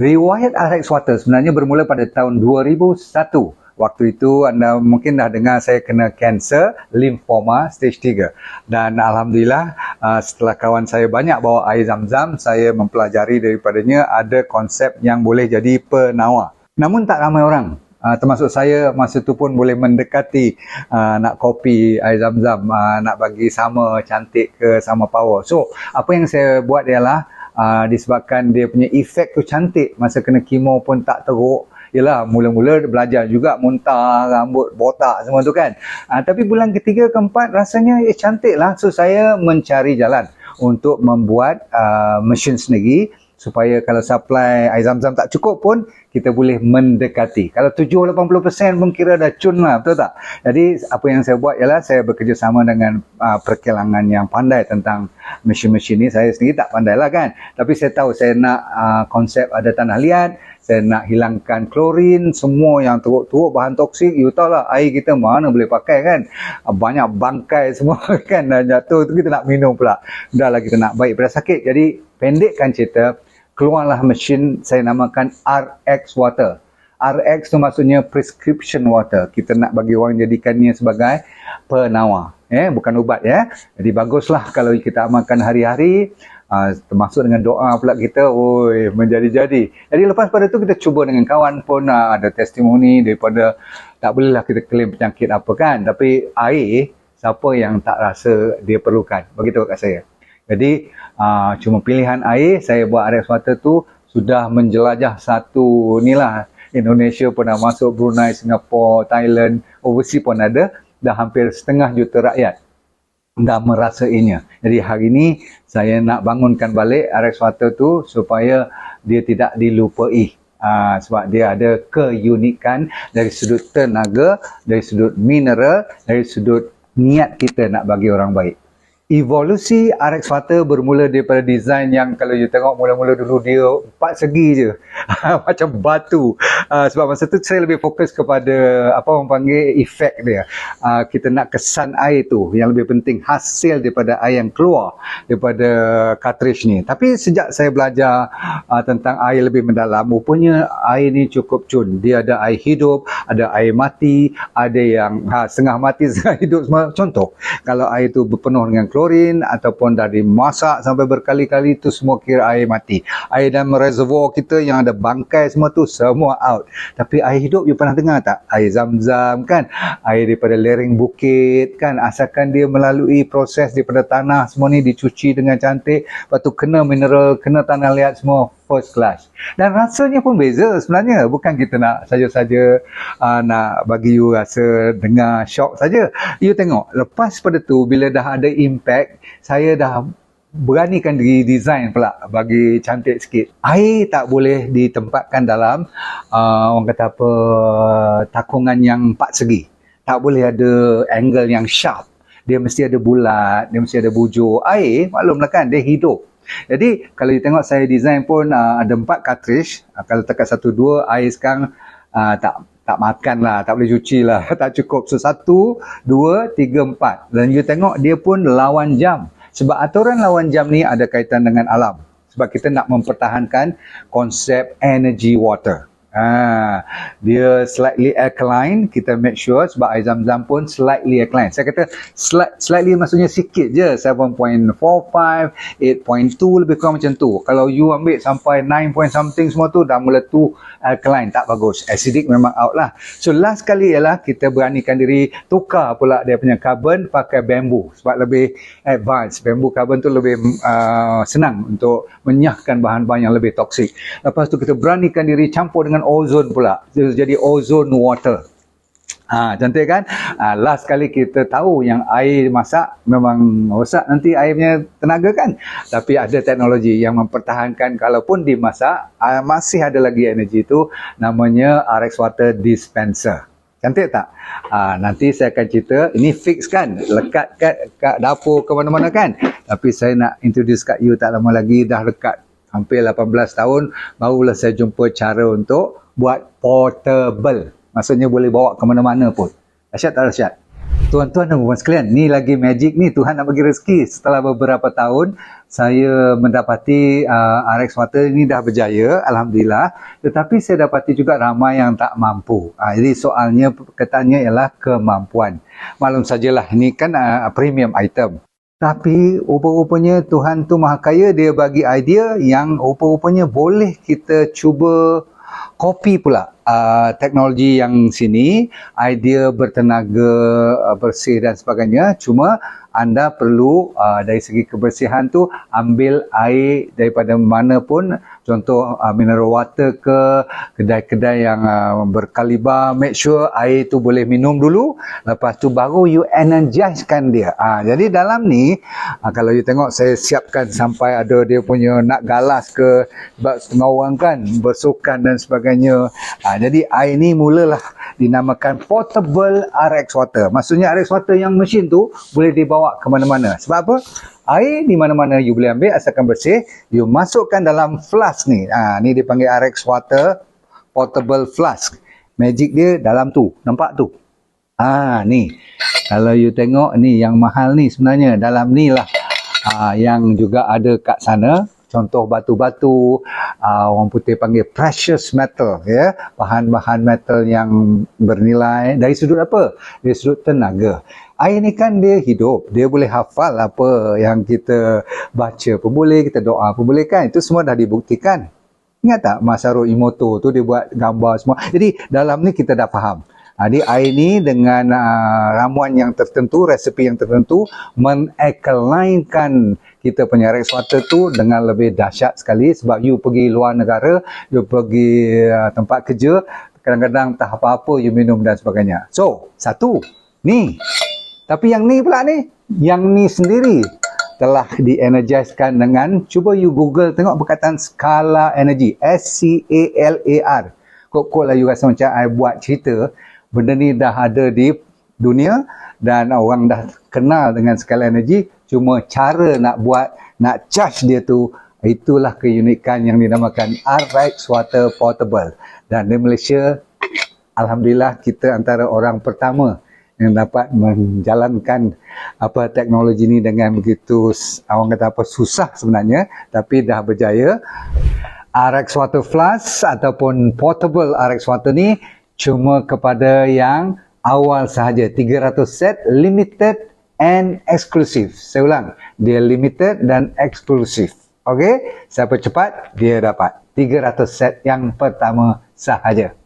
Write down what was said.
Riwayat RX Water sebenarnya bermula pada tahun 2001. Waktu itu anda mungkin dah dengar saya kena kanser limfoma stage 3. Dan Alhamdulillah setelah kawan saya banyak bawa air zam-zam, saya mempelajari daripadanya ada konsep yang boleh jadi penawar. Namun tak ramai orang, termasuk saya masa tu pun boleh mendekati nak kopi air zam-zam, nak bagi sama cantik ke sama power. So apa yang saya buat ialah disebabkan dia punya efek tu cantik, masa kena kemo pun tak teruk. Yelah, mula-mula belajar juga muntah, rambut botak semua tu kan. Tapi bulan ketiga, keempat rasanya cantik lah. So saya mencari jalan untuk membuat mesin sendiri supaya kalau supply air zam-zam tak cukup pun kita boleh mendekati. Kalau 70-80% pun kira dah cun lah, betul tak? Jadi apa yang saya buat ialah saya bekerjasama dengan perkilangan yang pandai tentang mesin-mesin ni. Saya sendiri tak pandai lah kan. Tapi saya tahu saya nak konsep ada tanah liat, saya nak hilangkan klorin, semua yang teruk-teruk, bahan toksik. You tahu lah, air kita mana boleh pakai kan. Banyak bangkai semua kan, dah jatuh tu kita nak minum pula. Dah lah kita nak baik pada sakit. Jadi pendekkan cerita, keluarlah mesin saya namakan RX Water. RX tu maksudnya prescription water. Kita nak bagi orang jadikannya sebagai penawar. Bukan ubat ya. Jadi baguslah kalau kita amalkan hari-hari. Termasuk dengan doa pula kita, menjadi-jadi. Jadi lepas pada tu kita cuba dengan kawan pun ada testimoni daripada tak bolehlah kita klaim penyakit apa kan. Tapi air, siapa yang tak rasa dia perlukan? Begitu kat saya. Jadi cuma pilihan air, saya buat RX Water tu sudah menjelajah satu ni lah. Indonesia pernah masuk, Brunei, Singapura, Thailand, overseas pun ada. Dah hampir 1,5 juta rakyat dah merasainya. Jadi hari ini saya nak bangunkan balik RX Water tu supaya dia tidak dilupai. Sebab dia ada keunikan dari sudut tenaga, dari sudut mineral, dari sudut niat kita nak bagi orang baik. Evolusi RX Water bermula daripada design yang kalau you tengok mula-mula dulu dia 4 segi je. Macam batu. Sebab masa tu saya lebih fokus kepada apa orang panggil efek dia. Kita nak kesan air tu yang lebih penting, hasil daripada air yang keluar daripada cartridge ni. Tapi sejak saya belajar tentang air lebih mendalam, rupanya air ni cukup cun. Dia ada air hidup, ada air mati, ada yang setengah mati, setengah hidup semua. Contoh, kalau air tu berpenuh dengan klorin ataupun dari masak sampai berkali-kali, tu semua kira air mati. Air dalam reservoir kita yang ada bangkai semua tu semua out. Tapi air hidup, you pernah dengar tak? Air zam-zam kan, air daripada lereng bukit kan, asalkan dia melalui proses daripada tanah semua ni dicuci dengan cantik, lepas tu kena mineral, kena tanah liat, semua first class. Dan rasanya pun beza sebenarnya. Bukan kita nak saja-saja nak bagi you rasa dengar shock saja. You tengok, lepas pada tu bila dah ada impact, saya dah beranikan diri design pula bagi cantik sikit. Air tak boleh ditempatkan dalam orang kata apa, takungan yang 4 segi. Tak boleh ada angle yang sharp. Dia mesti ada bulat, dia mesti ada bujur. Air, maklumlah kan, dia hidup. Jadi kalau you tengok saya design pun ada 4 cartridge. Kalau tekat 1, 2, air sekarang tak makan lah, tak boleh cuci lah, tak cukup. So 1, 2, 3, 4. Dan you tengok dia pun lawan jam. Sebab aturan lawan jam ni ada kaitan dengan alam. Sebab kita nak mempertahankan konsep energy water. Dia slightly alkaline, kita make sure, sebab air zam-zam pun slightly alkaline. Saya kata slightly maksudnya sikit je, 7.45, 8.2, lebih kurang macam tu. Kalau you ambil sampai 9 point something semua tu, dah mula tu alkaline, tak bagus. Acidic memang out lah. So last kali ialah kita beranikan diri tukar pula dia punya carbon pakai bambu, sebab lebih advance. Bambu carbon tu lebih senang untuk menyahkan bahan-bahan yang lebih toksik. Lepas tu kita beranikan diri campur dengan ozon pula, jadi ozone water. Cantik kan? Last kali kita tahu yang air masak memang rosak nanti airnya tenaga kan. Tapi ada teknologi yang mempertahankan, kalaupun dimasak masih ada lagi energi itu, namanya RX Water Dispenser. Cantik tak? Nanti saya akan cerita, ini fix kan, lekat kat dapur ke mana-mana kan. Tapi saya nak introduce kat you tak lama lagi, dah dekat hampir 18 tahun, barulah saya jumpa cara untuk buat portable. Maksudnya boleh bawa ke mana-mana pun. Dahsyat tak dahsyat? Tuan-tuan dan puan sekalian, ni lagi magic ni, Tuhan nak bagi rezeki. Setelah beberapa tahun saya mendapati RX Water ini dah berjaya, Alhamdulillah. Tetapi saya dapati juga ramai yang tak mampu. Jadi soalnya katanya ialah kemampuan. Maklum sajalah, ini kan premium item. Tapi rupa-rupanya Tuhan tu Maha Kaya, dia bagi idea yang rupa-rupanya boleh kita cuba copy pula teknologi yang sini, idea bertenaga bersih dan sebagainya. Cuma anda perlu dari segi kebersihan tu ambil air daripada mana pun, contoh mineral water ke, kedai-kedai yang berkaliber, make sure air tu boleh minum dulu, lepas tu baru you energizekan dia. Jadi dalam ni kalau you tengok saya siapkan sampai ada dia punya nak galas ke, sebab setengah orang kan bersukan dan sebagainya. Jadi air ni mulalah dinamakan portable RX Water. Maksudnya RX Water yang mesin tu boleh dibawa ke mana-mana. Sebab apa? Air di mana-mana you boleh ambil asalkan bersih. You masukkan dalam flask ni. Ni dipanggil RX Water Portable Flask. Magic dia dalam tu. Nampak tu? Ni. Kalau you tengok ni yang mahal ni sebenarnya. Dalam ni lah. Yang juga ada kat sana. Contoh batu-batu, orang putih panggil precious metal, ya, bahan-bahan metal yang bernilai. Dari sudut apa? Dari sudut tenaga. Air ni kan dia hidup, dia boleh hafal apa yang kita baca pun boleh, kita doa pun boleh kan. Itu semua dah dibuktikan. Ingat tak Masaru Emoto tu dia buat gambar semua. Jadi dalam ni kita dah faham. Jadi air ni dengan ramuan yang tertentu, resepi yang tertentu, mengalkalinkan kita punya RX Water tu dengan lebih dahsyat sekali. Sebab you pergi luar negara, you pergi tempat kerja, kadang-kadang tak apa-apa you minum dan sebagainya. So, satu, ni. Tapi yang ni pula ni, yang ni sendiri telah di-energizekan dengan, cuba you Google tengok perkataan skala energi, SCALAR. Kok lah you rasa macam I buat cerita, benda ni dah ada di dunia dan orang dah kenal dengan skala energi, cuma cara nak buat, nak charge dia tu, itulah keunikan yang dinamakan RX Water Portable. Dan di Malaysia, Alhamdulillah kita antara orang pertama yang dapat menjalankan teknologi ni dengan begitu, orang kata apa, susah sebenarnya, tapi dah berjaya. RX Water Flask ataupun Portable RX Water ni cuma kepada yang awal sahaja, 300 set, limited and exclusive. Saya ulang, dia limited dan eksklusif. Okey, siapa cepat dia dapat 300 set yang pertama sahaja.